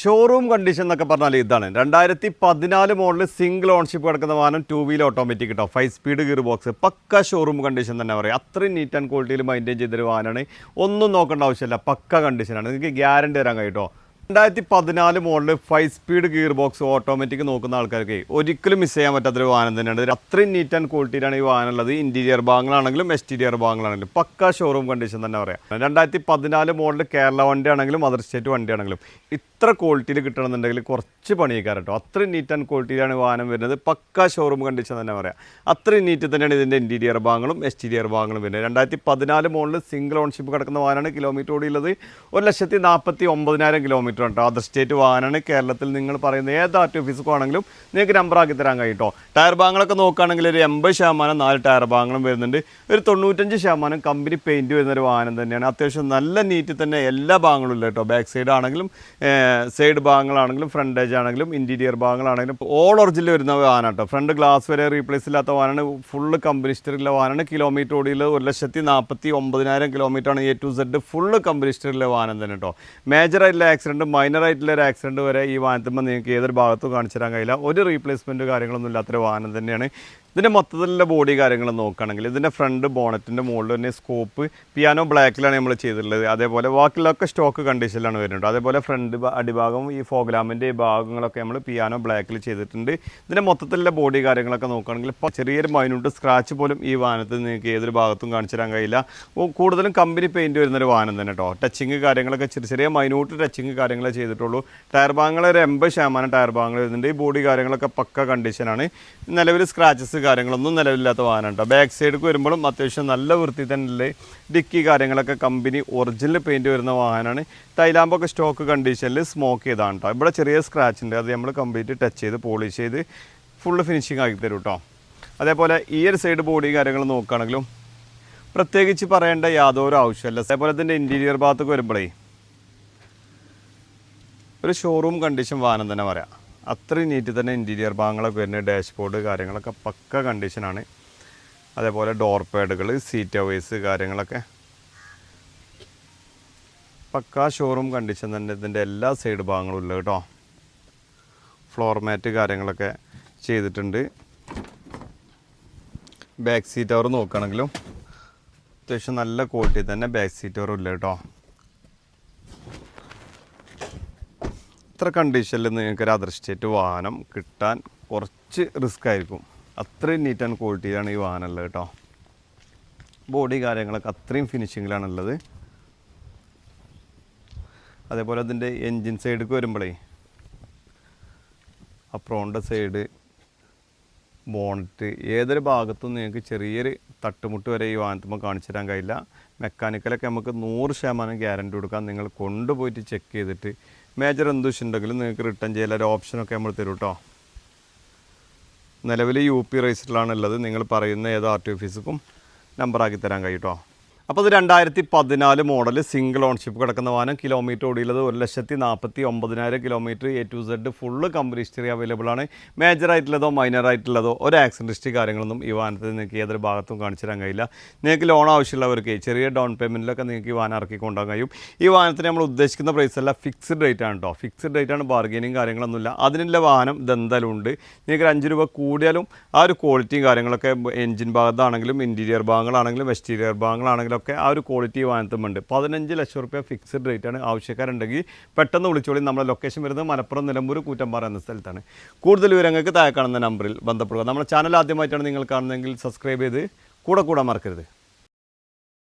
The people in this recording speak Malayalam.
ഷോറൂം കണ്ടീഷൻ എന്നൊക്കെ പറഞ്ഞാൽ ഇതാണ് 2014 മോഡൽ സിംഗിൾ ഓൺഷിപ്പ് കിടക്കുന്ന വാഹനം 2 വീൽ ഓട്ടോമാറ്റിക് കേട്ടോ 5 സ്പീഡ് ഗിയർ ബോക്സ് പക്ക ഷോറൂം കണ്ടീഷൻ തന്നെ പറയാം. അത്രയും നീറ്റ് ആൻഡ് ക്വാളിറ്റിയിൽ മെയിൻറ്റെയിൻ ചെയ്തൊരു വാഹനമാണ്. ഒന്നും നോക്കേണ്ട ആവശ്യമില്ല, പക്ക കണ്ടീഷനാണ്. നിങ്ങൾക്ക് ഗ്യാരണ്ടി തരാൻ കഴിയും കേട്ടോ. 2014 model 5 speed gear box automatic നോക്കുന്ന ആൾക്കാർക്ക് ഒരിക്കലും മിസ് ചെയ്യാൻ പറ്റാത്തൊരു വാഹനം തന്നെയാണ്. അത്രയും നീറ്റ് ആൻഡ് ക്വാളിറ്റിയിലാണ് ഈ വാഹനം ഉള്ളത്. ഇൻറ്റീരിയർ ഭാഗങ്ങളാണെങ്കിലും എക്സ്റ്റീരിയർ ഭാഗങ്ങളാണെങ്കിലും പക്ക ഷോറൂം കണ്ടീഷൻ തന്നെ പറയാം. 2014 മോഡൽ കേരള വണ്ടി ആണെങ്കിലും അതർ സ്റ്റേറ്റ് വണ്ടി ആണെങ്കിലും ഇത്ര ക്വാളിറ്റിയിൽ കിട്ടണമെന്നുണ്ടെങ്കിൽ കുറച്ച് പണിയേക്കാറ് കേട്ടോ. അത്രയും നീറ്റ് ആൻഡ് ക്വാളിറ്റിയിലാണ് വാഹനം വരുന്നത്. പക്ക ഷോറൂം കണ്ടീഷൻ തന്നെ പറയാം. അത്രയും നീറ്റ് തന്നെയാണ് ഇതിൻ്റെ ഇൻറ്റീരിയർ ഭാഗങ്ങളും എക്സ്റ്റീരിയർ ഭാഗങ്ങളും വരുന്നത്. 2014 മോഡൽ സിംഗിൾ ഓൺഷിപ്പ് കിടക്കുന്ന വാഹനമാണ്. കിലോമീറ്റർ ഓടിയുള്ളത് 1,49,000 കിലോമീറ്റർ കേട്ടോ. അതർ സ്റ്റേറ്റ് വാഹനമാണ്. കേരളത്തിൽ നിങ്ങൾ പറയുന്ന ഏത് ആർ ടി ഓഫീസൊക്കെ ആണെങ്കിലും നിങ്ങൾക്ക് നമ്പർ ആക്കി തരാൻ കഴിയും കേട്ടോ. ടയർ ഭാഗങ്ങളൊക്കെ നോക്കുകയാണെങ്കിൽ ഒരു 80% 4 ടയർ ഭാഗങ്ങളും വരുന്നുണ്ട്. ഒരു 95% കമ്പനി പെയിൻറ്റ് വരുന്നൊരു വാഹനം തന്നെയാണ്. അത്യാവശ്യം നല്ല നീറ്റ് തന്നെ എല്ലാ ഭാഗങ്ങളും ഇല്ല കേട്ടോ. ബാക്ക് സൈഡ് ആണെങ്കിലും സൈഡ് ഭാഗങ്ങളാണെങ്കിലും ഫ്രണ്ടേജ് ആണെങ്കിലും ഇൻറ്റീരിയർ ഭാഗങ്ങളാണെങ്കിലും ഓൾ ഒറിജിനൽ വരുന്ന വാഹനം കേട്ടോ. ഫ്രണ്ട് ഗ്ലാസ് വരെ റീപ്ലേസ് ഇല്ലാത്ത വാഹനമാണ്. ഫുള്ള് കമ്പനി ഹിസ്റ്ററിയുള്ള വാഹനമാണ്. കിലോമീറ്റർ ഓടിയുള്ളത് 1,49,000 കിലോമീറ്ററാണ്. A to Z full company ഹിസ്റ്ററിയുള്ള വാഹനം തന്നെ കേട്ടോ. മേജറായിട്ടുള്ള ആക്സിഡൻറ്റ് മൈനറായിട്ടുള്ള ഒരു ആക്സിഡൻറ്റ് വരെ ഈ വാഹനത്തുമ്പോൾ നിങ്ങൾക്ക് ഏതൊരു ഭാഗത്തും കാണിച്ചു തരാൻ കഴിയില്ല. ഒരു റീപ്ലേസ്മെൻറ്റ് കാര്യങ്ങളൊന്നും ഇല്ലാത്തൊരു വാഹനം തന്നെയാണ്. ഇതിൻ്റെ മൊത്തത്തിലുള്ള ബോഡി കാര്യങ്ങൾ നോക്കുകയാണെങ്കിൽ ഇതിൻ്റെ ഫ്രണ്ട് ബോണറ്റിൻ്റെ മുകളിൽ തന്നെ സ്കോപ്പ് പിയാനോ ബ്ലാക്കിലാണ് നമ്മൾ ചെയ്തിട്ടുള്ളത്. അതേപോലെ ബാക്കിയുള്ളതൊക്കെ സ്റ്റോക്ക് കണ്ടീഷനിലാണ് വരുന്നത്. അതേപോലെ ഫ്രണ്ട് അടിഭാഗം ഈ ഫോഗ്ലാമിൻ്റെ ഈ ഭാഗങ്ങളൊക്കെ നമ്മൾ പിയാനോ ബ്ലാക്കിൽ ചെയ്തിട്ടുണ്ട്. ഇതിൻ്റെ മൊത്തത്തിലുള്ള ബോഡി കാര്യങ്ങളൊക്കെ നോക്കുകയാണെങ്കിൽ ഇപ്പോൾ ചെറിയൊരു മൈന്യൂട്ട് സ്ക്രാച്ച് പോലും ഈ വാഹനത്തിൽ നിങ്ങൾക്ക് ഏതൊരു ഭാഗത്തും കാണിച്ചു തരാൻ കഴിയില്ല. കൂടുതലും കമ്പനി പെയിൻറ്റ് വരുന്നൊരു വാഹനം തന്നെ കേട്ടോ. ടച്ചിങ് കാര്യങ്ങളൊക്കെ ചെറിയ മൈന്യൂട്ട് ടച്ചിങ് കാര്യങ്ങളെ ചെയ്തിട്ടുള്ളൂ. ടയർ ഭാഗങ്ങൾ ഒരു 80% ടയർ ഭാഗങ്ങൾ വരുന്നുണ്ട്. ഈ ബോഡി കാര്യങ്ങളൊക്കെ പക്ക കണ്ടീഷനാണ്. നിലവിൽ സ്ക്രാച്ചസ് കാര്യങ്ങളൊന്നും നിലവിലില്ലാത്ത വാഹനം കേട്ടോ. ബാക്ക് സൈഡിലേക്ക് വരുമ്പോഴും അത്യാവശ്യം നല്ല വൃത്തി തന്നെ. ഡിക്കി കാര്യങ്ങളൊക്കെ കമ്പനി ഒറിജിനൽ പെയിൻറ്റ് വരുന്ന വാഹനമാണ്. ടൈലാമ്പൊക്കെ സ്റ്റോക്ക് കണ്ടീഷനിൽ സ്മോക്ക് ചെയ്താണ് കേട്ടോ. ഇവിടെ ചെറിയ സ്ക്രാച്ച് ഉണ്ട്, അത് നമ്മൾ കംപ്ലീറ്റ് ടച്ച് ചെയ്ത് പോളിഷ് ചെയ്ത് ഫുള്ള് ഫിനിഷിങ് ആക്കി തരും കേട്ടോ. അതേപോലെ ഈ ഒരു സൈഡ് ബോഡി കാര്യങ്ങൾ നോക്കുകയാണെങ്കിലും പ്രത്യേകിച്ച് പറയേണ്ട യാതൊരു ആവശ്യമില്ല. അതേപോലെ തന്നെ ഇൻറ്റീരിയർ ഭാഗത്തേക്ക് വരുമ്പോഴേ ഒരു ഷോറൂം കണ്ടീഷൻ വാഹനം തന്നെ പറയാം. അത്രയും നീറ്റ് തന്നെ ഇൻറ്റീരിയർ ഭാഗങ്ങളൊക്കെ വരുന്നത്. ഡാഷ്ബോർഡ് കാര്യങ്ങളൊക്കെ പക്ക കണ്ടീഷനാണ്. അതേപോലെ ഡോർ പാഡുകൾ സീറ്റ് അവേഴ്സ് കാര്യങ്ങളൊക്കെ പക്ക ഷോറൂം കണ്ടീഷൻ തന്നെ. ഇതിൻ്റെ എല്ലാ സൈഡ് ഭാഗങ്ങളും ഉള്ളത് കേട്ടോ. ഫ്ലോർ മാറ്റ് കാര്യങ്ങളൊക്കെ ചെയ്തിട്ടുണ്ട്. ബാക്ക് സീറ്റ് കവർ നോക്കുകയാണെങ്കിലും അത്യാവശ്യം നല്ല ക്വാളിറ്റി തന്നെ ബാക്ക് സീറ്റ് കവറും ഇല്ല കേട്ടോ. ഇത്ര കണ്ടീഷനിൽ നിങ്ങൾക്കൊരു അതർ സ്റ്റേറ്റ് വാഹനം കിട്ടാൻ കുറച്ച് റിസ്ക് ആയിരിക്കും. അത്രയും നീറ്റ് ആൻഡ് ക്വാളിറ്റിയിലാണ് ഈ വാഹനം ഉള്ളത് കേട്ടോ. ബോഡി കാര്യങ്ങളൊക്കെ അത്രയും ഫിനിഷിങ്ങിലാണുള്ളത്. അതേപോലെ അതിൻ്റെ എൻജിൻ സൈഡിലേക്ക് വരുമ്പോഴേ അപ്രോണിൻ്റെ സൈഡ് ബോണറ്റ് ഏതൊരു ഭാഗത്തും നിങ്ങൾക്ക് ചെറിയൊരു തട്ടുമുട്ട് വരെ ഈ വാഹനത്തുമ്പോൾ കാണിച്ചു തരാൻ കഴിയില്ല. മെക്കാനിക്കലൊക്കെ നമുക്ക് 100% ഗ്യാരണ്ടി കൊടുക്കാം. നിങ്ങൾ കൊണ്ടുപോയിട്ട് ചെക്ക് ചെയ്തിട്ട് മേജർ എന്ത് ഉണ്ടെങ്കിലും നിങ്ങൾക്ക് റിട്ടേൺ ചെയ്യാൻ ഒരു ഓപ്ഷനൊക്കെ നമ്മൾ തരും കേട്ടോ. നിലവിൽ UP രജിസ്റ്ററിലാണ് ഉള്ളത്. നിങ്ങൾ പറയുന്ന ഏത് ആർ ടി ഓഫീസിക്കും നമ്പറാക്കി തരാൻ കഴിയും കേട്ടോ. അപ്പോൾ അത് 2014 മോഡൽ സിംഗിൾ ഓൺഷിപ്പ് കിടക്കുന്ന വാഹനം. കിലോമീറ്റർ ഓടിയുള്ളത് 1,49,000 kilometre. A to Z full company history available ആണ്. മേജറായിട്ടുള്ളതോ മൈനറായിട്ടുള്ളതോ ഒരു ആക്സിഡൻറ്റ് ഹിസ്റ്ററി കാര്യങ്ങളൊന്നും ഈ വാഹനത്തിൽ നിങ്ങൾക്ക് ഏതൊരു ഭാഗത്തും കാണിച്ചു തരാൻ കഴിയില്ല. നിങ്ങൾക്ക് ലോൺ ആവശ്യമുള്ളവർക്ക് ചെറിയ ഡൗൺ പേയ്മെൻറ്റിലൊക്കെ നിങ്ങൾക്ക് ഈ വാഹനം ഇറക്കി കൊണ്ടുപോകാൻ കഴിയും. ഈ വാഹനത്തിന് നമ്മൾ ഉദ്ദേശിക്കുന്ന പ്രൈസ് അല്ല, ഫിക്സ്ഡ് റേറ്റ് ആണ് കേട്ടോ. ഫിക്സ്ഡ് റേറ്റ് ആണ്, ബാർഗെയിനിങ് കാര്യങ്ങളൊന്നുമില്ല. അതിനുള്ള വാഹനം ഇതെന്തായാലും ഉണ്ട്. നിങ്ങൾക്ക് 5 രൂപ കൂടിയാലും ആ ഒരു ക്വാളിറ്റിയും കാര്യങ്ങളൊക്കെ എൻജിൻ ഭാഗത്താണെങ്കിലും ഇൻറ്റീരിയർ ഭാഗങ്ങളാണെങ്കിലും എക്സ്റ്റീരിയർ ഭാഗങ്ങളാണെങ്കിലും ഒക്കെ ആ ഒരു ക്വാളിറ്റി വാഹനത്തുമുണ്ട്. 15 ലക്ഷം രൂപ ഫിക്സ്ഡ് റേറ്റ് ആണ്. ആവശ്യക്കാരുണ്ടെങ്കിൽ പെട്ടെന്ന് വിളിച്ചോളി. നമ്മുടെ ലൊക്കേഷൻ വരുന്നത് മലപ്പുറം നിലമ്പൂർ കൂറ്റമ്പാറ എന്ന സ്ഥലത്താണ്. കൂടുതൽ വിവരങ്ങൾക്ക് താഴെ കാണുന്ന നമ്പറിൽ ബന്ധപ്പെടുക. നമ്മുടെ ചാനൽ ആദ്യമായിട്ടാണ് നിങ്ങൾ കാണുന്നതെങ്കിൽ സബ്സ്ക്രൈബ് ചെയ്ത് കൂടെ മറക്കരുത്.